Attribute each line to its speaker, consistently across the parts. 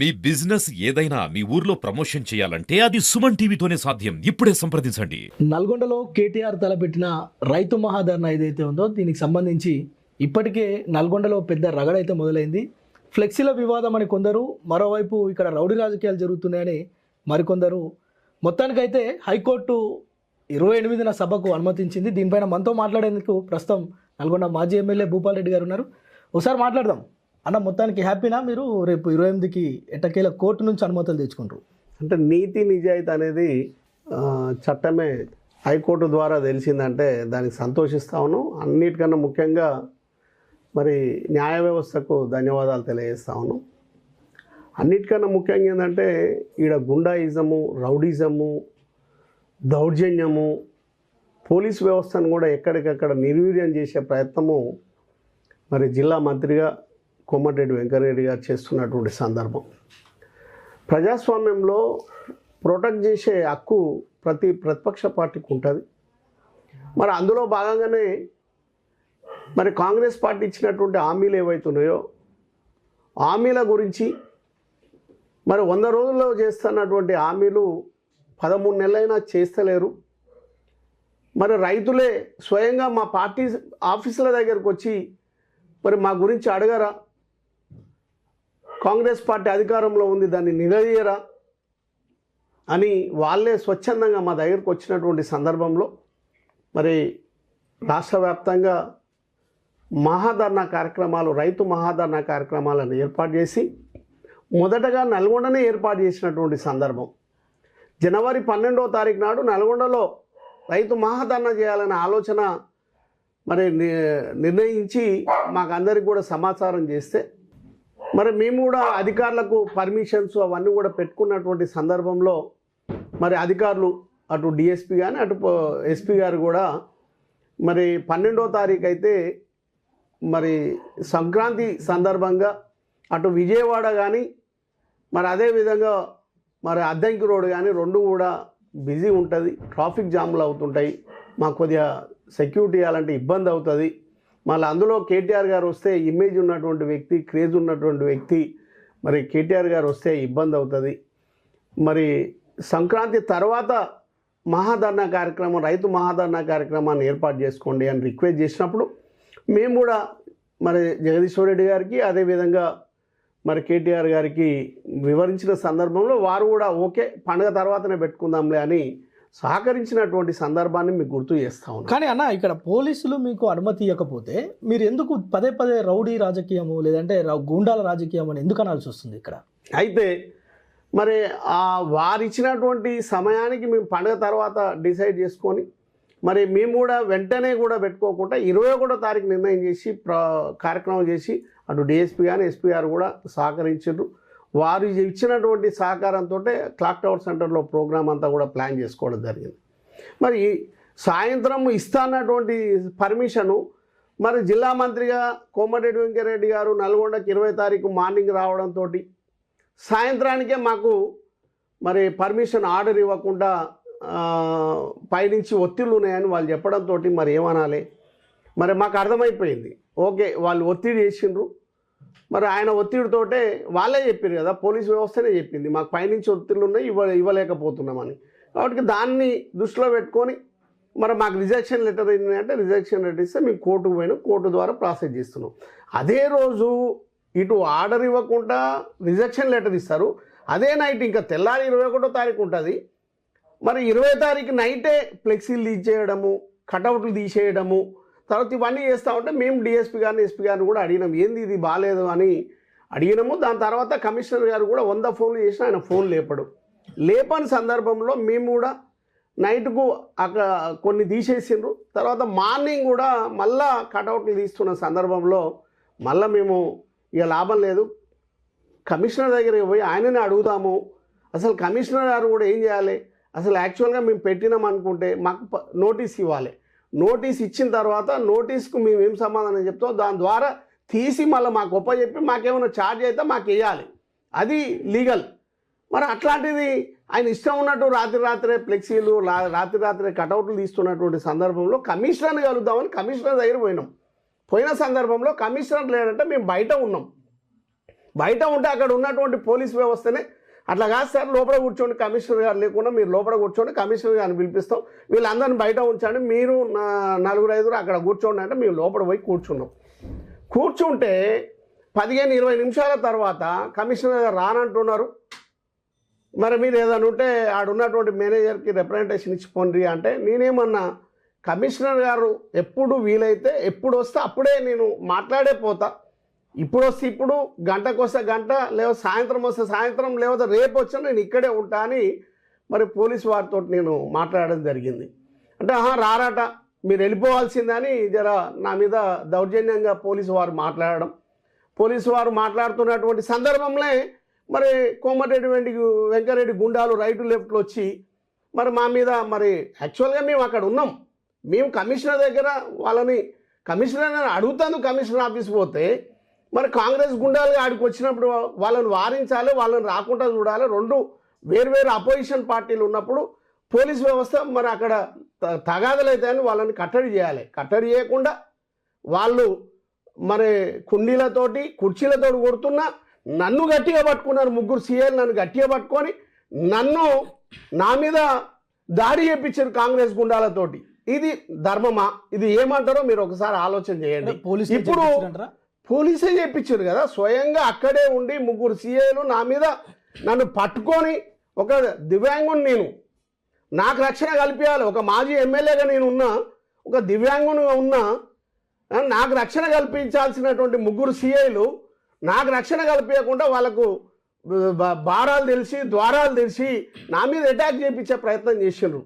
Speaker 1: మీ business ఏదైనా మీ ఊర్లో promotion చేయాలంటే అది సుమన్ టీవీతోనే సాధ్యం. ఇప్పుడే సంప్రదించండి.
Speaker 2: నల్గొండలో కేటీఆర్ తలపెట్టిన రైతు మహాధరణ ఏదైతే ఉందో దీనికి సంబంధించి ఇప్పటికే నల్గొండలో పెద్ద రగడైతే మొదలైంది. ఫ్లెక్సీల వివాదం అని కొందరు, మరోవైపు ఇక్కడ రౌడీ రాజకీయాలు జరుగుతున్నాయని మరికొందరు. మొత్తానికైతే హైకోర్టు 28న సభకు అనుమతించింది. దీనిపైన మనతో మాట్లాడేందుకు ప్రస్తుతం నల్గొండ మాజీ ఎమ్మెల్యే భూపాల్ రెడ్డి గారు ఉన్నారు. ఒకసారి మాట్లాడదాం అన్న. మొత్తానికి హ్యాపీనా మీరు? రేపు 28కి ఎట్టకేల కోర్టు నుంచి అనుమతులు తెచ్చుకుంటారు
Speaker 3: అంటే నీతి నిజాయితీ అనేది చట్టమే హైకోర్టు ద్వారా తెలిసిందంటే దానికి సంతోషిస్తా ఉన్నాం. అన్నిటికన్నా ముఖ్యంగా మరి న్యాయ వ్యవస్థకు ధన్యవాదాలు తెలియజేస్తా ఉన్నాం. అన్నిటికన్నా ముఖ్యంగా ఏంటంటే ఈడ గుండాయిజము, రౌడీజము, దౌర్జన్యము, పోలీస్ వ్యవస్థను కూడా ఎక్కడికక్కడ నిర్వీర్యం చేసే ప్రయత్నము మరి జిల్లా మంత్రిగా కోమటిరెడ్డి వెంకటరెడ్డి గారు చేస్తున్నటువంటి సందర్భం. ప్రజాస్వామ్యంలో ప్రొటెక్ట్ చేసే హక్కు ప్రతి ప్రతిపక్ష పార్టీకి ఉంటుంది. మరి అందులో భాగంగానే మరి కాంగ్రెస్ పార్టీ ఇచ్చినటువంటి హామీలు ఏవైతున్నాయో హామీల గురించి మరి 100 రోజుల్లో చేస్తున్నటువంటి హామీలు 13 నెలలైనా చేస్తలేరు. మరి రైతులే స్వయంగా మా పార్టీ ఆఫీసుల దగ్గరకు వచ్చి మరి మా గురించి అడగరా? కాంగ్రెస్ పార్టీ అధికారంలో ఉంది, దాన్ని నిలదీయరా అని వాళ్ళే స్వచ్ఛందంగా మా దగ్గరకు వచ్చినటువంటి సందర్భంలో మరి రాష్ట్ర వ్యాప్తంగా మహాధరణ కార్యక్రమాలు, రైతు మహాధరణ కార్యక్రమాలను ఏర్పాటు చేసి మొదటగా నల్గొండనే ఏర్పాటు చేసినటువంటి సందర్భం. జనవరి 12వ తారీఖు నాడు నల్గొండలో రైతు మహాధరణ చేయాలనే ఆలోచన మరి నిర్ణయించి మాకు అందరికి కూడా సమాచారం చేస్తే మరి మేము కూడా అధికారులకు పర్మిషన్స్ అవన్నీ కూడా పెట్టుకున్నటువంటి సందర్భంలో మరి అధికారులు అటు డిఎస్పీ కానీ అటు ఎస్పీ గారు కూడా మరి 12వ తారీఖు అయితే మరి సంక్రాంతి సందర్భంగా అటు విజయవాడ కానీ మరి అదేవిధంగా మరి అద్దంకి రోడ్ కానీ రెండు కూడా బిజీ ఉంటుంది, ట్రాఫిక్ జామ్లు అవుతుంటాయి. మాకు కొద్దిగా సెక్యూరిటీ ఇవ్వాలంటే ఇబ్బంది అవుతుంది. మళ్ళీ అందులో కేటీఆర్ గారు వస్తే ఇమేజ్ ఉన్నటువంటి వ్యక్తి, క్రేజ్ ఉన్నటువంటి వ్యక్తి, మరి కేటీఆర్ గారు వస్తే ఇబ్బంది అవుతుంది. మరి సంక్రాంతి తర్వాత మహాధరణ కార్యక్రమం, రైతు మహాధరణ కార్యక్రమాన్ని ఏర్పాటు చేసుకోండి అని రిక్వెస్ట్ చేసినప్పుడు మేము కూడా మరి జగదీశ్వర్ రెడ్డి గారికి అదేవిధంగా మరి కేటీఆర్ గారికి వివరించిన సందర్భంలో వారు కూడా ఓకే పండుగ తర్వాతనే పెట్టుకుందాంలే అని సహకరించినటువంటి సందర్భాన్ని మీకు గుర్తు చేస్తా ఉన్నాను.
Speaker 2: కానీ అన్న, ఇక్కడ పోలీసులు మీకు అనుమతి ఇవ్వకపోతే మీరు ఎందుకు పదే పదే రౌడీ రాజకీయము లేదంటే గూండాల రాజకీయం అని ఎందుకు అనాల్సి వస్తుంది ఇక్కడ?
Speaker 3: అయితే మరి వారు ఇచ్చినటువంటి సమయానికి మేము పండుగ తర్వాత డిసైడ్ చేసుకొని మరి మేము కూడా వెంటనే కూడా పెట్టుకోకుండా 21వ తారీఖు నిర్ణయం చేసి కార్యక్రమం చేసి అటు డిఎస్పీ కానీ ఎస్పీ గారు కూడా సహకరించారు. వారు ఇచ్చినటువంటి సహకారంతో క్లాక్ టవర్ సెంటర్లో ప్రోగ్రామ్ అంతా కూడా ప్లాన్ చేసుకోవడం జరిగింది. మరి సాయంత్రం ఇస్తానటువంటి పర్మిషను మరి జిల్లా మంత్రిగా కోమటిరెడ్డి వెంకటరెడ్డి గారు నల్గొండకి 20వ తారీఖు మార్నింగ్ రావడంతో సాయంత్రానికే మాకు మరి పర్మిషన్ ఆర్డర్ ఇవ్వకుండా పైనుంచి ఒత్తిళ్ళు ఉన్నాయని వాళ్ళు చెప్పడంతో మరి ఏమనాలి? మరి మాకు అర్థమైపోయింది, ఓకే వాళ్ళు ఒత్తిడి చేసిండ్రు. మరి ఆయన ఒత్తిడితోటే వాళ్ళే చెప్పారు కదా, పోలీస్ వ్యవస్థనే చెప్పింది మాకు పైనుంచి ఒత్తిళ్ళు ఉన్నాయి, ఇవ్వలేకపోతున్నామని. కాబట్టి దాన్ని దృష్టిలో పెట్టుకొని మరి మాకు రిజెక్షన్ లెటర్ ఏంటి అంటే రిజెక్షన్ లెటర్ ఇస్తే మేము కోర్టుకు పోయినాం, కోర్టు ద్వారా ప్రాసెస్ చేస్తున్నాం. అదే రోజు ఇటు ఆర్డర్ ఇవ్వకుండా రిజెక్షన్ లెటర్ ఇస్తారు. అదే నైట్ ఇంకా తెల్లారి 21వ తారీఖు ఉంటుంది. మరి 20వ తారీఖు నైటే ఫ్లెక్సీలు తీసేయడము, కటౌట్లు తీసేయడము, తర్వాత ఇవన్నీ చేస్తూ ఉంటే మేము డిఎస్పీ గారిని ఎస్పీ గారిని కూడా అడిగినాం, ఏంది ఇది బాగాలేదు అని అడిగినాము. దాని తర్వాత కమిషనర్ గారు కూడా 100 ఫోన్లు చేసినా ఆయన ఫోన్ లేపని సందర్భంలో మేము కూడా నైట్కు అక్కడ కొన్ని తీసేసిండ్రు. తర్వాత మార్నింగ్ కూడా మళ్ళా కటౌట్లు తీస్తున్న సందర్భంలో మళ్ళీ మేము ఇక లాభం లేదు, కమిషనర్ దగ్గరికి పోయి ఆయననే అడుగుతాము, అసలు కమిషనర్ గారు కూడా ఏం చేయాలి, అసలు యాక్చువల్గా మేము పెట్టినాం అనుకుంటే మాకు నోటీస్ ఇవ్వాలి, నోటీస్ ఇచ్చిన తర్వాత నోటీస్కు మేము ఏం సమాధానం చెప్తాం, దాని ద్వారా తీసి మళ్ళీ మాకు చెప్పి మాకేమైనా ఛార్జ్ అయితే మాకు వేయాలి, అది లీగల్. మరి అట్లాంటిది ఆయన ఇష్టం ఉన్నట్టు రాత్రే ఫ్లెక్సీలు, రాత్రే కటౌట్లు తీస్తున్నటువంటి సందర్భంలో కమిషనర్ని కలుద్దామని కమిషనర్ దగ్గర పోయిన సందర్భంలో కమిషనర్ లేదంటే మేము బయట ఉన్నాం. బయట ఉంటే అక్కడ ఉన్నటువంటి పోలీస్ వ్యవస్థనే అట్లా కాదు సార్, లోపల కూర్చోండి, కమిషనర్ గారు లేకుండా మీరు లోపల కూర్చోండి, కమిషనర్ గారిని పిలిపిస్తాం, వీళ్ళందరినీ బయట ఉంచండి, మీరు 4-5 అక్కడ కూర్చోండి అంటే మేము లోపల పోయి కూర్చున్నాం. కూర్చుంటే 15-20 నిమిషాల తర్వాత కమిషనర్ గారు రానంటున్నారు. మరి మీరు ఏదైనా ఉంటే ఆడున్నటువంటి మేనేజర్కి రిప్రజెంటేషన్ ఇచ్చిపోండి అంటే నేనేమన్నా, కమిషనర్ గారు ఎప్పుడు వీలైతే ఎప్పుడు వస్తే అప్పుడే నేను మాట్లాడే పోతా, ఇప్పుడు వస్తే ఇప్పుడు, గంటకు వస్తే గంట, లేదా సాయంత్రం వస్తే సాయంత్రం, లేదా రేపు వచ్చినా నేను ఇక్కడే ఉంటా అని మరి పోలీసు వారితో నేను మాట్లాడడం జరిగింది. అంటే రారాట, మీరు వెళ్ళిపోవాల్సిందని జర నా మీద దౌర్జన్యంగా పోలీసు వారు మాట్లాడడం, పోలీసు వారు మాట్లాడుతున్నటువంటి సందర్భంలో మరి కోమటిరెడ్డి వెంకరెడ్డి గుండాలు రైట్ లెఫ్ట్లో వచ్చి మరి మా మీద, మరి యాక్చువల్గా మేము అక్కడ ఉన్నాం, మేము కమిషనర్ దగ్గర వాళ్ళని కమిషనర్ అడుగుతాను, కమిషనర్ ఆఫీస్ పోతే మరి కాంగ్రెస్ గుండాలుగా ఆడికి వచ్చినప్పుడు వాళ్ళని వారించాలి, వాళ్ళని రాకుండా చూడాలి. 2 వేర్వేరు అపోజిషన్ పార్టీలు ఉన్నప్పుడు పోలీస్ వ్యవస్థ మరి అక్కడ తగాదలు అవుతాయని వాళ్ళని కట్టడి చేయాలి. కట్టడి చేయకుండా వాళ్ళు మరి కుండీలతోటి కుర్చీలతోటి కొడుతున్నా నన్ను గట్టిగా పట్టుకున్నారు, 3 సీఏలు నన్ను గట్టిగా పట్టుకొని నా మీద దాడి చేయించారు కాంగ్రెస్ గుండాలతోటి. ఇది ధర్మమా? ఇది ఏమంటారో మీరు ఒకసారి ఆలోచన చేయండి. ఇప్పుడు పోలీసే చేయించారు కదా, స్వయంగా అక్కడే ఉండి 3 సీఏలు నా మీద నన్ను పట్టుకొని, ఒక దివ్యాంగుని నేను, నాకు రక్షణ కల్పించాలి, ఒక మాజీ ఎమ్మెల్యేగా నేను ఉన్నా, ఒక దివ్యాంగునిగా ఉన్నా, నాకు రక్షణ కల్పించాల్సినటువంటి 3 సీఐలు నాకు రక్షణ కల్పించకుండా వాళ్ళకు బారాలు తెలిసి ద్వారాలు తెలిసి నా మీద అటాక్ చేయించే ప్రయత్నం చేసిండ్రు.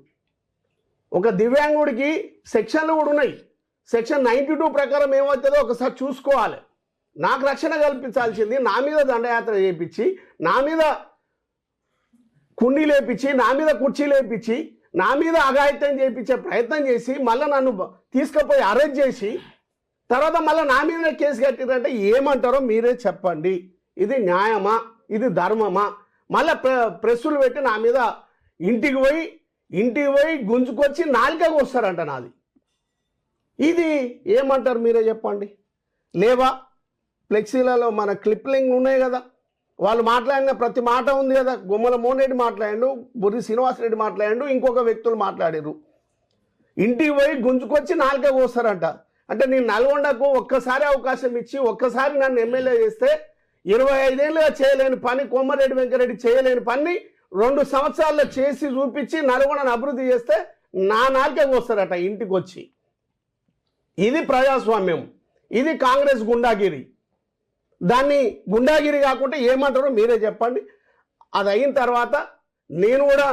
Speaker 3: ఒక దివ్యాంగుడికి సెక్షన్లు కూడా ఉన్నాయి, సెక్షన్ 92 ప్రకారం ఏమవుతుందో ఒకసారి చూసుకోవాలి. నాకు రక్షణ కల్పించాల్సింది నా మీద దండయాత్ర చేయించి, నా మీద కుండీ లేపించి, నా మీద కుర్చీ లేపించి, నా మీద అఘాయిత్యం చేయించే ప్రయత్నం చేసి మళ్ళీ నన్ను తీసుకుపోయి అరెస్ట్ చేసి తర్వాత మళ్ళీ నా మీద కేసు కట్టిరంటే ఏమంటారో మీరే చెప్పండి. ఇది న్యాయమా? ఇది ధర్మమా? మళ్ళీ ప్రెస్సులు పెట్టి నా మీద ఇంటికి పోయి గుంజుకొచ్చి నాలుకగా వస్తారంట నాది. ఇది ఏమంటారు మీరే చెప్పండి. లేవా ఫ్లెక్సీలలో మన క్లిప్లింగ్ ఉన్నాయి కదా, వాళ్ళు మాట్లాడిన ప్రతి మాట ఉంది కదా. గుమ్మల మోహన్ రెడ్డి మాట్లాడాడు, బుర్రి శ్రీనివాసరెడ్డి మాట్లాడాడు, ఇంకొక వ్యక్తులు మాట్లాడారు. ఇంటికి పోయి గుంజుకొచ్చి నాలుకగా వస్తారంట. అంటే నేను నల్గొండకు ఒక్కసారి అవకాశం ఇచ్చి ఒక్కసారి నన్ను ఎమ్మెల్యే చేస్తే 25 ఏళ్ళుగా చేయలేని పని, కోమటిరెడ్డి వెంకరెడ్డి చేయలేని పని 2 సంవత్సరాల్లో చేసి చూపించి నల్గొండను అభివృద్ధి చేస్తే నా నాలుకగా వస్తారట ఇంటికి వచ్చి. ఇది ప్రజాస్వామ్యం, ఇది కాంగ్రెస్ గుండాగిరి. దాన్ని గుండాగిరి కాకుండా ఏమంటారో మీరే చెప్పండి. అది అయిన తర్వాత నేను కూడా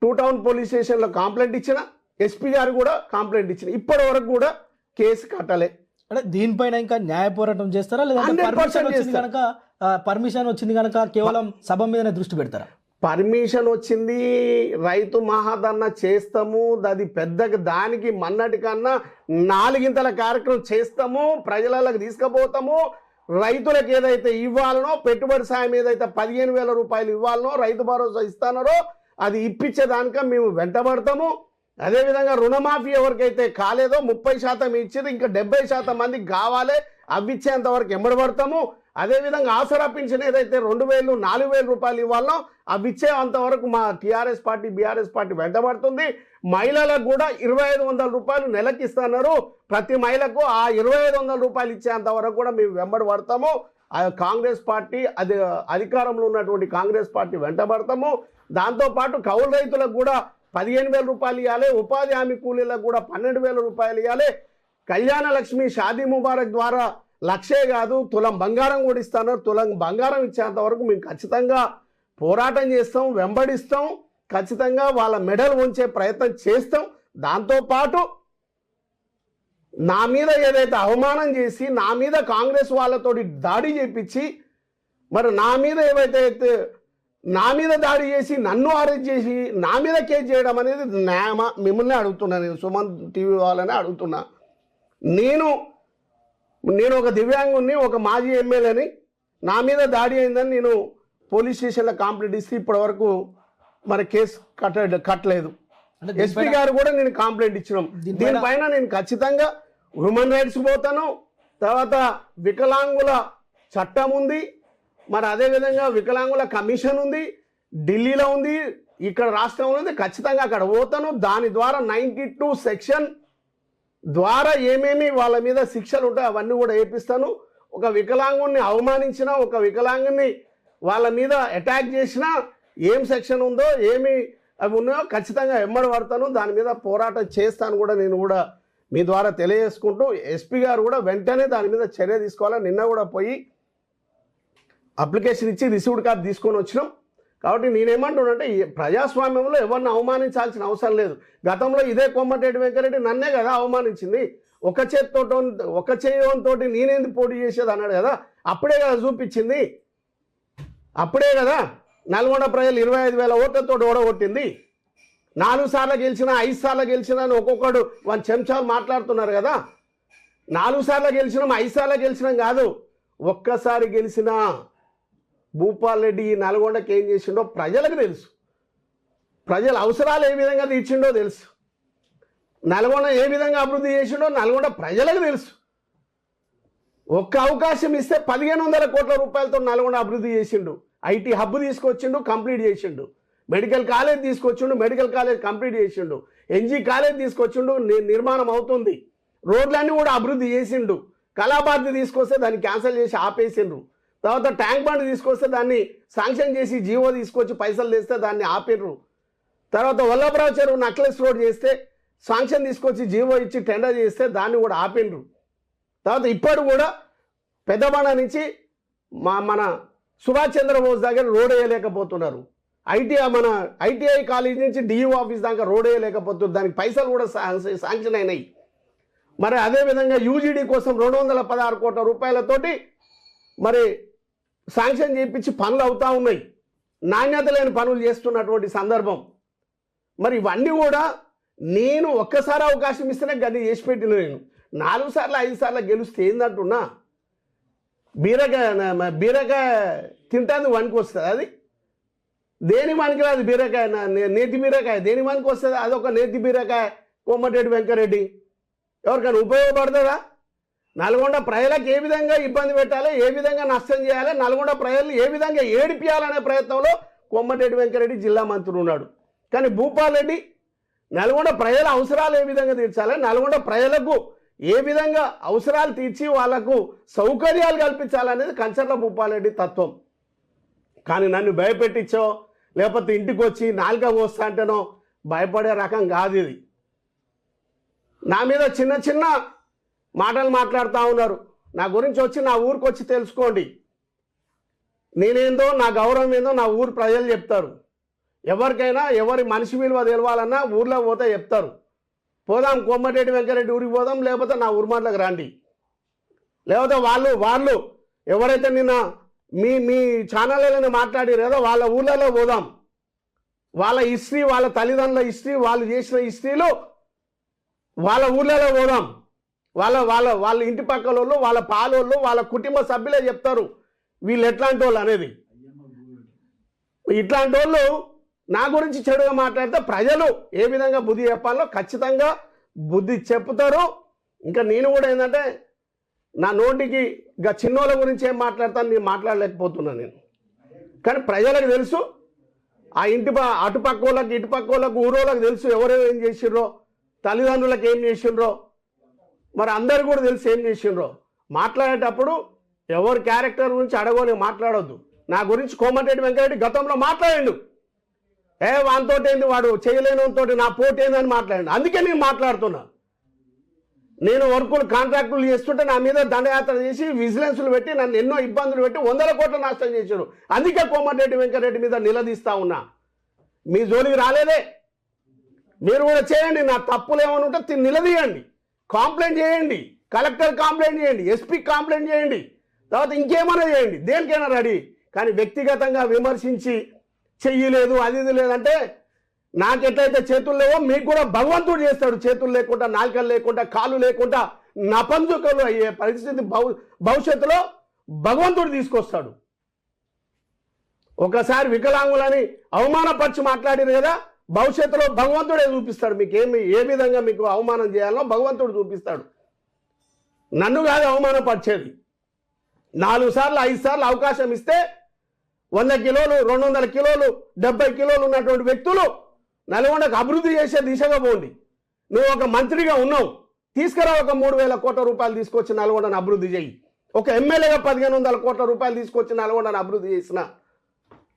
Speaker 3: 2 టౌన్ పోలీస్ స్టేషన్లో కంప్లైంట్ ఇచ్చిన, ఎస్పీ గారు కూడా కంప్లైంట్ ఇచ్చిన. ఇప్పటి వరకు కూడా కేసు కట్టలే.
Speaker 2: అంటే దీనిపైన ఇంకా న్యాయ పోరాటం చేస్తారా, లేదంటే పర్మిషన్ వచ్చింది కనుక కేవలం సభ మీదనే దృష్టి పెడతారా?
Speaker 3: పర్మిషన్ వచ్చింది, రైతు మహాధర్నా చేస్తాము, అది పెద్దగా దానికి మన్నటి కన్నా 4 కార్యక్రమం చేస్తాము, ప్రజలకు తీసుకుపోతాము. రైతులకు ఏదైతే ఇవ్వాలనో, పెట్టుబడి సాయం ఏదైతే 15,000 రూపాయలు ఇవ్వాలనో, రైతు భరోసా ఇస్తానో అది ఇప్పించేదానిక మేము వెంటబడతాము. అదేవిధంగా రుణమాఫీ ఎవరికైతే కాలేదో 30% ఇచ్చింది, ఇంకా 70% మందికి కావాలి, అవి ఇచ్చేంత వరకు ఎంబడబడతాము. అదేవిధంగా ఆసరా పింఛన్ ఏదైతే 2,000, 4,000 రూపాయలు ఇవ్వాలనో అవి ఇచ్చేంతవరకు మా టీఆర్ఎస్ పార్టీ, బీఆర్ఎస్ పార్టీ వెంటబడుతుంది. మహిళలకు కూడా 2,500 రూపాయలు నెలకి ఇస్తున్నారు. ప్రతి మహిళకు ఆ 2,500 రూపాయలు ఇచ్చేంత వరకు కూడా మేము వెంబడబడతాము. కాంగ్రెస్ పార్టీ అధికారంలో ఉన్నటువంటి కాంగ్రెస్ పార్టీ వెంటబడతాము. దాంతోపాటు కౌలు రైతులకు కూడా 15,000 రూపాయలు ఇవ్వాలి, ఉపాధి హామీ కూలీలకు కూడా 12,000 రూపాయలు ఇవ్వాలి. కళ్యాణ లక్ష్మి షాదీ ముబారక్ ద్వారా 1,00,000 కాదు, తులం బంగారం కూడా ఇస్తున్నారు. తులం బంగారం ఇచ్చేంత వరకు మేము ఖచ్చితంగా పోరాటం చేస్తాం, వెంబడిస్తాం, ఖచ్చితంగా వాళ్ళ మెడల్ ఉంచే ప్రయత్నం చేస్తాం. దాంతోపాటు నా మీద ఏదైతే అవమానం చేసి నా మీద కాంగ్రెస్ వాళ్ళతోటి దాడి చేపించి మరి నా మీద ఏవైతే నా మీద దాడి చేసి నన్ను అరెస్ట్ చేసి నా మీద కేసు చేయడం అనేది న్యాయమా? మిమ్మల్ని అడుగుతున్నా, నేను సుమన్ టీవీ వాళ్ళనే అడుగుతున్నా. నేను ఒక దివ్యాంగుని, ఒక మాజీ ఎమ్మెల్యేని, నా మీద దాడి అయిందని నేను పోలీస్ స్టేషన్లో కంప్లైంట్ ఇస్తే ఇప్పటివరకు మరి కేసు కట్టలేదు. ఎస్పీ గారు కూడా నేను కంప్లైంట్ ఇచ్చినాం. దీనిపైన నేను ఖచ్చితంగా హ్యూమన్ రైట్స్ పోతాను. తర్వాత వికలాంగుల చట్టం ఉంది, మరి అదేవిధంగా వికలాంగుల కమిషన్ ఉంది, ఢిల్లీలో ఉంది, ఇక్కడ రాష్ట్రంలో ఉంది. ఖచ్చితంగా అక్కడ పోతాను. దాని ద్వారా 92 సెక్షన్ ద్వారా ఏమేమి వాళ్ళ మీద శిక్షలు ఉంటాయో అవన్నీ కూడా వేపిస్తాను. ఒక వికలాంగుని అవమానించినా, ఒక వికలాంగుని వాళ్ళ మీద అటాక్ చేసినా ఏం సెక్షన్ ఉందో, ఏమి అవి ఉన్నాయో ఖచ్చితంగా ఎమ్మడి పడతాను. దాని మీద పోరాటం చేస్తాను కూడా నేను కూడా మీ ద్వారా తెలియజేసుకుంటూ, ఎస్పీ గారు కూడా వెంటనే దాని మీద చర్య తీసుకోవాలని నిన్న కూడా పోయి అప్లికేషన్ ఇచ్చి రిసీవ్డ్ కాపీ తీసుకొని వచ్చినాం. కాబట్టి నేనేమంటున్నానంటే ఈ ప్రజాస్వామ్యంలో ఎవరిని అవమానించాల్సిన అవసరం లేదు. గతంలో ఇదే కోమటిరెడ్డి వెంకరెడ్డి నన్నే కదా అవమానించింది. ఒక చేయతో నేనేంది పోటీ చేసేది అన్నాడు కదా, అప్పుడే కదా చూపించింది. అప్పుడే కదా నల్గొండ ప్రజలు 25,000 ఓట్లతో ఓడగొట్టింది. 4 సార్లు గెలిచినా 5 సార్లు గెలిచినా అని ఒక్కొక్కడు 1 చెంచాలు మాట్లాడుతున్నారు కదా. 4 సార్లు గెలిచినాం, 5 సార్లు గెలిచినాం కాదు, ఒక్కసారి గెలిచినా భూపాల్ రెడ్డి ఈ నల్గొండకి ఏం చేసిండో ప్రజలకు తెలుసు. ప్రజల అవసరాలు ఏ విధంగా తీర్చిండో తెలుసు. నల్గొండ ఏ విధంగా అభివృద్ధి చేసిండో నల్గొండ ప్రజలకు తెలుసు. ఒక్క అవకాశం ఇస్తే 1,500 కోట్ల రూపాయలతో నల్గొండ అభివృద్ధి చేసిండు. ఐటీ హబ్ తీసుకొచ్చిండు, కంప్లీట్ చేసిండు. మెడికల్ కాలేజ్ తీసుకొచ్చిండు, మెడికల్ కాలేజ్ కంప్లీట్ చేసిండు. ఎన్జీ కాలేజ్ తీసుకొచ్చిండు, నిర్మాణం అవుతుంది. రోడ్లన్నీ కూడా అభివృద్ధి చేసిండు. కళాభారతి తీసుకొస్తే దాన్ని క్యాన్సిల్ చేసి ఆపేసిండ్రు. తర్వాత ట్యాంక్ బండ్ తీసుకొస్తే దాన్ని శాంక్షన్ చేసి జీవో తీసుకొచ్చి పైసలు తెస్తే దాన్ని ఆపిర్రు. తర్వాత వల్లభరావు చెరువు నక్లెస్ రోడ్ చేస్తే శాంక్షన్ తీసుకొచ్చి జీవో ఇచ్చి టెండర్ చేస్తే దాన్ని కూడా ఆపిండ్రు. తర్వాత ఇప్పుడు కూడా పెద్దబండ నుంచి మన సుభాష్ చంద్రబోస్ దగ్గర రోడ్ వేయలేకపోతున్నారు. మన ఐటీఐ కాలేజ్ నుంచి డియూ ఆఫీస్ దాకా రోడ్ వేయలేకపోతున్నారు. దానికి పైసలు కూడా శాంక్షన్ అయినాయి. మరి అదేవిధంగా యూజీడీ కోసం 216 కోట్ల రూపాయలతోటి మరి శాంక్షన్ చేయించి పనులు అవుతూ ఉన్నాయి. నాణ్యత లేని పనులు చేస్తున్నటువంటి సందర్భం. మరి ఇవన్నీ కూడా నేను ఒక్కసారి అవకాశం ఇస్తేనే గది చేసి పెట్టిన. నేను 4 సార్లు 5 సార్లు గెలిస్తే ఏందంటున్నా, బీరకాయ తింటాను వానికి వస్తుంది. అది దేని వానికి రాదు. బీరకాయ నేతి బీరకాయ దేని వానికి వస్తుంది. అదొక నేతి బీరకాయ కోమటిరెడ్డి వెంకరెడ్డి ఎవరికైనా ఉపయోగపడుతుందా? నల్గొండ ప్రజలకు ఏ విధంగా ఇబ్బంది పెట్టాలి, ఏ విధంగా నష్టం చేయాలి, నల్గొండ ప్రజలు ఏ విధంగా ఏడిపియాలనే ప్రయత్నంలో కోమటిరెడ్డి వెంకరెడ్డి జిల్లా మంత్రి ఉన్నాడు. కానీ భూపాల్ రెడ్డి నల్గొండ ప్రజల అవసరాలు ఏ విధంగా తీర్చాలి, నల్గొండ ప్రజలకు ఏ విధంగా అవసరాలు తీర్చి వాళ్లకు సౌకర్యాలు కల్పించాలనేది కంచర్ల భూపాల్ రెడ్డి తత్వం. కానీ నన్ను భయపెట్టించో లేకపోతే ఇంటికి వచ్చి నాలుక పోస్తా అంటేనో భయపడే రకం కాదు ఇది. నా మీద చిన్న చిన్న మాటలు మాట్లాడుతూ ఉన్నారు. నా గురించి వచ్చి నా ఊరికి వచ్చి తెలుసుకోండి. నేనేందో, నా గౌరవం ఏందో నా ఊరు ప్రజలు చెప్తారు. ఎవరికైనా ఎవరి మనిషి విలువ తెలవాలన్నా ఊర్లో పోతే చెప్తారు. పోదాం కోమటిరెడ్డి వెంకరెడ్డి ఊరికి పోదాం, లేకపోతే నా ఊరిమాటలకు రండి. లేకపోతే వాళ్ళు ఎవరైతే నిన్న మీ ఛానళ్ళలో మాట్లాడారు కదా వాళ్ళ ఊళ్ళలో పోదాం. వాళ్ళ హిస్టరీ, వాళ్ళ తల్లిదండ్రుల హిస్టరీ, వాళ్ళు చేసిన హిస్టరీలు వాళ్ళ ఊళ్ళలో పోదాం. వాళ్ళ ఇంటి పక్కల వాళ్ళు, వాళ్ళ పాలోళ్ళు, వాళ్ళ కుటుంబ సభ్యులే చెప్తారు వీళ్ళు ఎట్లాంటి వాళ్ళు అనేది. ఇట్లాంటి వాళ్ళు నా గురించి చెడుగా మాట్లాడితే ప్రజలు ఏ విధంగా బుద్ధి చెప్పాలో ఖచ్చితంగా బుద్ధి చెప్తారు. ఇంకా నేను కూడా ఏంటంటే నా నోటికి ఇంకా చిన్నోళ్ళ గురించి ఏం మాట్లాడతాను నేను మాట్లాడలేకపోతున్నాను నేను. కానీ ప్రజలకు తెలుసు, ఆ అటుపక్క వాళ్ళకి ఇటుపక్క వాళ్ళకు ఊరోళ్ళకి తెలుసు ఎవరెవరు ఏం చేసిండ్రో, తల్లిదండ్రులకు ఏం చేసిండ్రో, మరి అందరు కూడా తెలుసు ఏం చేసిండ్రో. మాట్లాడేటప్పుడు ఎవరి క్యారెక్టర్ గురించి అడగని మాట్లాడొద్దు. నా గురించి కోమటిరెడ్డి వెంకరెడ్డి గతంలో మాట్లాడిండు. వానితోటి ఏంది, వాడు చేయలేనితో నా పోటీ ఏందని మాట్లాడండి. అందుకే నేను మాట్లాడుతున్నా. నేను వర్కులు కాంట్రాక్టులు చేస్తుంటే నా మీద దండయాత్ర చేసి విజిలెన్స్లు పెట్టి నన్ను ఎన్నో ఇబ్బందులు పెట్టి 100 కోట్ల నష్టం చేశారు. అందుకే కోమటిరెడ్డి వెంకరెడ్డి మీద నిలదీస్తా ఉన్నా. మీ జోలికి రాలేదే. మీరు కూడా చేయండి. నా తప్పులు ఏమైనా ఉంటే నిలదీయండి, కంప్లైంట్ చేయండి, కలెక్టర్ కంప్లైంట్ చేయండి, ఎస్పీ కంప్లైంట్ చేయండి, తర్వాత ఇంకేమైనా చేయండి, దేనికైనా రెడీ. కానీ వ్యక్తిగతంగా విమర్శించి చెయ్యలేదు అది ఇది లేదంటే నాకెట్లయితే చేతులు లేవో మీకు కూడా భగవంతుడు చేస్తాడు. చేతులు లేకుండా, నాలుకలు లేకుండా, కాళ్ళు లేకుండా నపంచుకలు అయ్యే పరిస్థితి భవిష్యత్తులో భగవంతుడు తీసుకొస్తాడు. ఒకసారి వికలాంగులని అవమానపరిచి మాట్లాడారు కదా, భవిష్యత్తులో భగవంతుడే చూపిస్తాడు. మీకు ఏ విధంగా మీకు అవమానం చేయాలో భగవంతుడు చూపిస్తాడు. నన్ను కాదు అవమానపరిచేది. 4 సార్లు 5 సార్లు అవకాశం ఇస్తే 100 కిలోలు 200 కిలోలు 70 కిలోలు ఉన్నటువంటి వ్యక్తులు నల్గొండకు అభివృద్ధి చేసే దిశగా పోండి. నువ్వు ఒక మంత్రిగా ఉన్నావు, తీసుకురా ఒక 3,000 కోట్ల రూపాయలు తీసుకొచ్చి నల్గొండను అభివృద్ధి చేయి. ఒక ఎమ్మెల్యేగా 1,500 కోట్ల రూపాయలు తీసుకొచ్చి నల్గొండను అభివృద్ధి చేసిన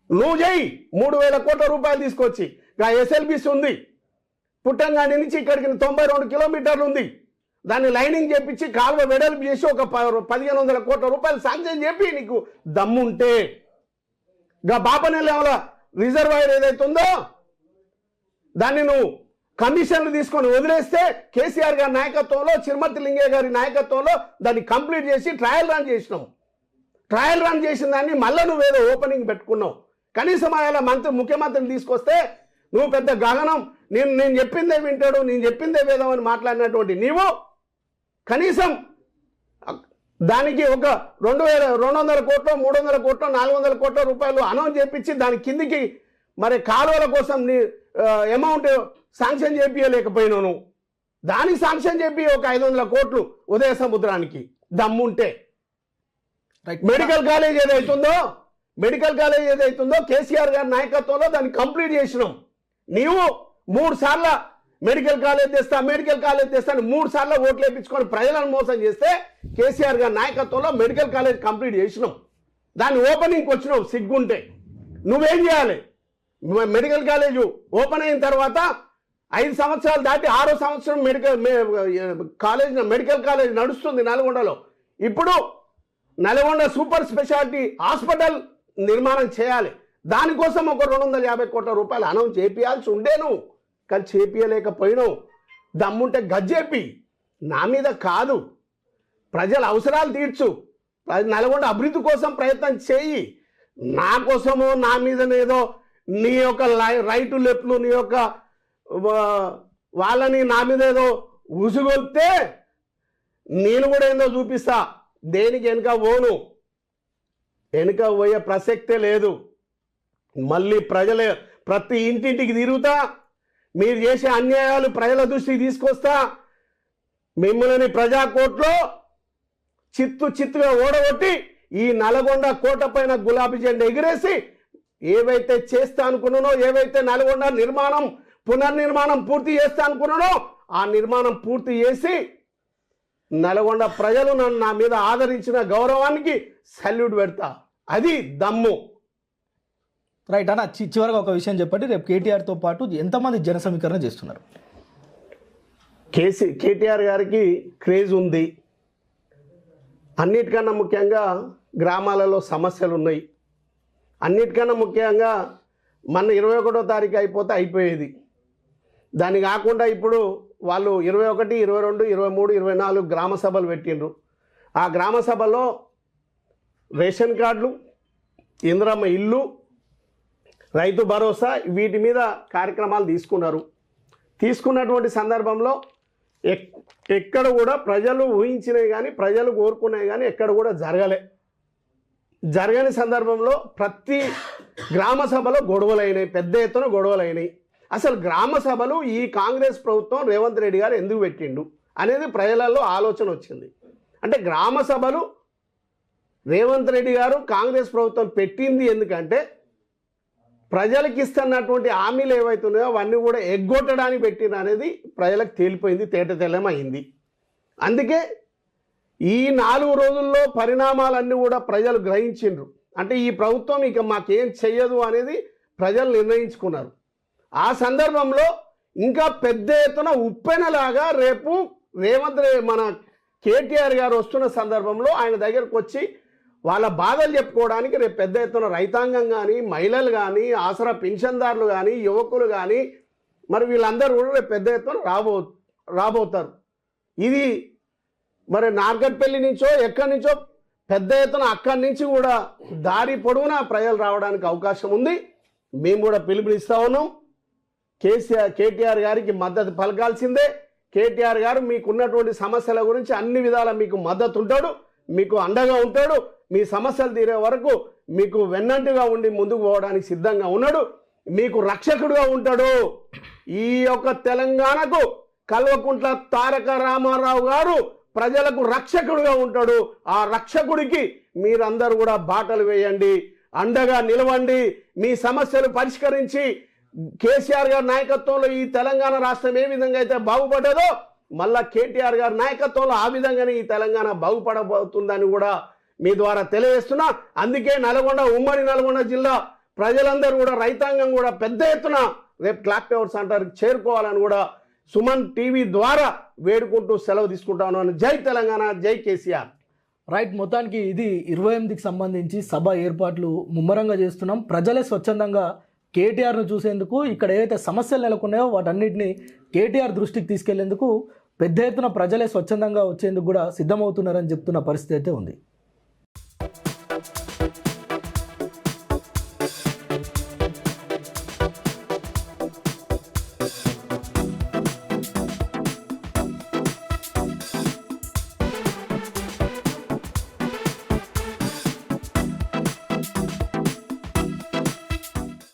Speaker 3: నువ్వు చేయి. 3,000 కోట్ల రూపాయలు తీసుకొచ్చి ఎస్ఎల్బిసి ఉంది, పుట్టంగాడి నుంచి ఇక్కడికి 92 కిలోమీటర్లు ఉంది, దాన్ని లైనింగ్ చేపించి కాలువ వెడల్పు చేసి ఒక 1,500 కోట్ల రూపాయలు శాంక్షన్ చెప్పి నీకు దమ్ముంటే బాపనేల రిజర్వాయర్ ఏదైతే ఉందో దాన్ని నువ్వు కమిషన్లు తీసుకొని వదిలేస్తే కేసీఆర్ గారి నాయకత్వంలో చిరుమతి లింగయ్య గారి నాయకత్వంలో దాన్ని కంప్లీట్ చేసి ట్రయల్ రన్ చేసినావు. ట్రయల్ రన్ చేసిన దాన్ని మళ్ళీ నువ్వేదో ఓపెనింగ్ పెట్టుకున్నావు. కనీసం ఆయన ముఖ్యమంత్రిని తీసుకొస్తే నువ్వు పెద్ద గగనం, నేను చెప్పిందే వింటాడు, నేను చెప్పిందే వేదం అని మాట్లాడినటువంటి నీవు కనీసం దానికి ఒక 200 కోట్లు 300 కోట్లు 400 కోట్ల రూపాయలు అనౌన్స్ చేపించి దాని కిందికి మరి కాలువల కోసం నీ అమౌంట్ శాంక్షన్ చేపించలేకపోయినాను. దానికి శాంక్షన్ చెప్పి ఒక 500 కోట్లు ఉదయ సముద్రానికి దమ్ముంటే. మెడికల్ కాలేజ్ ఏదైతుందో కేసీఆర్ గారి నాయకత్వంలో దాన్ని కంప్లీట్ చేసినాం. నీవు 3 సార్లు మెడికల్ కాలేజ్ తెస్తా 3 సార్లు ఓట్లు వేయించుకొని ప్రజలను మోసం చేస్తే కేసీఆర్ గారి నాయకత్వంలో మెడికల్ కాలేజ్ కంప్లీట్ చేసినాం. దాన్ని ఓపెనింగ్కి వచ్చినావు సిగ్గుంటే. నువ్వేం చేయాలి? మెడికల్ కాలేజ్ ఓపెన్ అయిన తర్వాత 5 సంవత్సరాలు దాటి 6వ సంవత్సరం మెడికల్ కాలేజ్ నడుస్తుంది నల్గొండలో. ఇప్పుడు నల్గొండ సూపర్ స్పెషాలిటీ హాస్పిటల్ నిర్మాణం చేయాలి. దానికోసం ఒక 250 కోట్ల రూపాయలు అనౌన్స్ చేపియాల్సి ఉండేను, కానీ చేపియలేకపోయినావు. దమ్ముంటే గజ్జేపి, నా మీద కాదు, ప్రజల అవసరాలు తీర్చు, నల్గొండ అభివృద్ధి కోసం ప్రయత్నం చేయి. నా కోసమో నా మీదనేదో నీ యొక్క రైటు లెఫ్ట్లు నీ యొక్క వాళ్ళని నా మీద ఏదో ఉసుగొల్తే నేను కూడా ఏందో చూపిస్తా. దేనికి వెనుక పోయే ప్రసక్తే లేదు. మళ్ళీ ప్రతి ఇంటింటికి తిరుగుతా, మీరు చేసే అన్యాయాలు ప్రజల దృష్టికి తీసుకొస్తా, మిమ్మల్ని ప్రజాకోట్లో చిత్తుగా ఓడగొట్టి ఈ నల్గొండ కోట పైన గులాబీ జెండా ఎగిరేసి ఏవైతే చేస్తా అనుకున్నానో, ఏవైతే నల్గొండ పునర్నిర్మాణం పూర్తి చేస్తా అనుకున్నానో ఆ నిర్మాణం పూర్తి చేసి నల్గొండ ప్రజలు నా మీద ఆదరించిన గౌరవానికి సల్యూట్ పెడతా. అది దమ్ము.
Speaker 2: రైట్ అన్న, చివరిగా ఒక విషయం చెప్పండి. రేపు కేటీఆర్తో పాటు ఎంతమంది జన సమీకరణ చేస్తున్నారు?
Speaker 3: కేటీఆర్ గారికి క్రేజ్ ఉంది. అన్నిటికన్నా ముఖ్యంగా గ్రామాలలో సమస్యలు ఉన్నాయి. అన్నిటికన్నా ముఖ్యంగా మన 21వ తారీఖు అయిపోయేది. దాన్ని కాకుండా ఇప్పుడు వాళ్ళు 21, 22, 23, 24 గ్రామ సభలు పెట్టిండ్రు. ఆ గ్రామ సభలో రేషన్ కార్డులు, ఇందిరమ్మ ఇల్లు, రైతు భరోసా వీటి మీద కార్యక్రమాలు తీసుకున్నటువంటి సందర్భంలో ఎక్కడ కూడా ప్రజలు ఊహించినవి కానీ ప్రజలు కోరుకునేవి కానీ ఎక్కడ కూడా జరగని సందర్భంలో ప్రతి గ్రామ సభలో గొడవలైనాయి, పెద్ద ఎత్తున గొడవలైనాయి. అసలు గ్రామ సభలు ఈ కాంగ్రెస్ ప్రభుత్వం రేవంత్ రెడ్డి గారు ఎందుకు పెట్టిండు అనేది ప్రజలలో ఆలోచన వచ్చింది. అంటే గ్రామ సభలు రేవంత్ రెడ్డి గారు కాంగ్రెస్ ప్రభుత్వం పెట్టింది ఎందుకంటే ప్రజలకు ఇస్తున్నటువంటి హామీలు ఏవైతున్నాయో అవన్నీ కూడా ఎగ్గొట్టడానికి పెట్టిన అనేది ప్రజలకు తేలిపోయింది, తేటతెల్లమైంది. అందుకే ఈ 4 రోజుల్లో పరిణామాలన్నీ కూడా ప్రజలు గ్రహించిండ్రు. అంటే ఈ ప్రభుత్వం ఇక మాకేం చెయ్యదు అనేది ప్రజలు నిర్ణయించుకున్నారు. ఆ సందర్భంలో ఇంకా పెద్ద ఎత్తున ఉప్పెనలాగా రేపు మన కేటీఆర్ గారు వస్తున్న సందర్భంలో ఆయన దగ్గరకు వచ్చి వాళ్ళ బాధలు చెప్పుకోవడానికి రేపు పెద్ద ఎత్తున రైతాంగం కానీ, మహిళలు కానీ, ఆసరా పెన్షన్దారులు కానీ, యువకులు కానీ మరి వీళ్ళందరూ కూడా రేపు పెద్ద ఎత్తున రాబోతారు. ఇది మరి నార్కట్పల్లి నుంచో ఎక్కడి నుంచో పెద్ద ఎత్తున అక్కడి నుంచి కూడా దారి పొడవునా ప్రజలు రావడానికి అవకాశం ఉంది. మేము కూడా పిలుపునిస్తా ఉన్నాం. కేటీఆర్ గారికి మద్దతు పలకాల్సిందే. కేటీఆర్ గారు మీకున్నటువంటి సమస్యల గురించి అన్ని విధాలా మీకు మద్దతు ఉంటాడు, మీకు అండగా ఉంటాడు. మీ సమస్యలు తీరే వరకు మీకు వెన్నంటిగా ఉండి ముందుకు పోవడానికి సిద్ధంగా ఉన్నాడు, మీకు రక్షకుడుగా ఉంటాడు. ఈ యొక్క తెలంగాణకు కల్వకుంట్ల తారక రామారావు గారు ప్రజలకు రక్షకుడుగా ఉంటాడు. ఆ రక్షకుడికి మీరందరూ కూడా బాటలు వేయండి, అండగా నిలవండి, మీ సమస్యలు పరిష్కరించి కేసీఆర్ గారి నాయకత్వంలో ఈ తెలంగాణ రాష్ట్రం ఏ విధంగా అయితే బాగుపడ్డదో మళ్ళా కేటీఆర్ గారి నాయకత్వంలో ఆ విధంగానే ఈ తెలంగాణ బాగుపడబోతుందని కూడా మీ ద్వారా తెలియజేస్తున్నా. అందుకే ఉమ్మడి నల్గొండ జిల్లా ప్రజలందరూ కూడా, రైతాంగం కూడా పెద్ద ఎత్తున రేపు క్లాక్ టవర్ సెంటర్కి చేరుకోవాలని కూడా సుమన్ టీవీ ద్వారా వేడుకుంటూ సెలవు తీసుకుంటాను. జై తెలంగాణ, జై కేసీఆర్.
Speaker 2: రైట్, మొత్తానికి ఇది 28కి సంబంధించి సభ ఏర్పాట్లు ముమ్మరంగా చేస్తున్నాం. ప్రజలే స్వచ్ఛందంగా కేటీఆర్ను చూసేందుకు, ఇక్కడ ఏవైతే సమస్యలు నెలకొన్నాయో వాటన్నిటిని కేటీఆర్ దృష్టికి తీసుకెళ్లేందుకు పెద్ద ఎత్తున ప్రజలే స్వచ్ఛందంగా వచ్చేందుకు కూడా సిద్ధమవుతున్నారని చెప్తున్న పరిస్థితి అయితే ఉంది.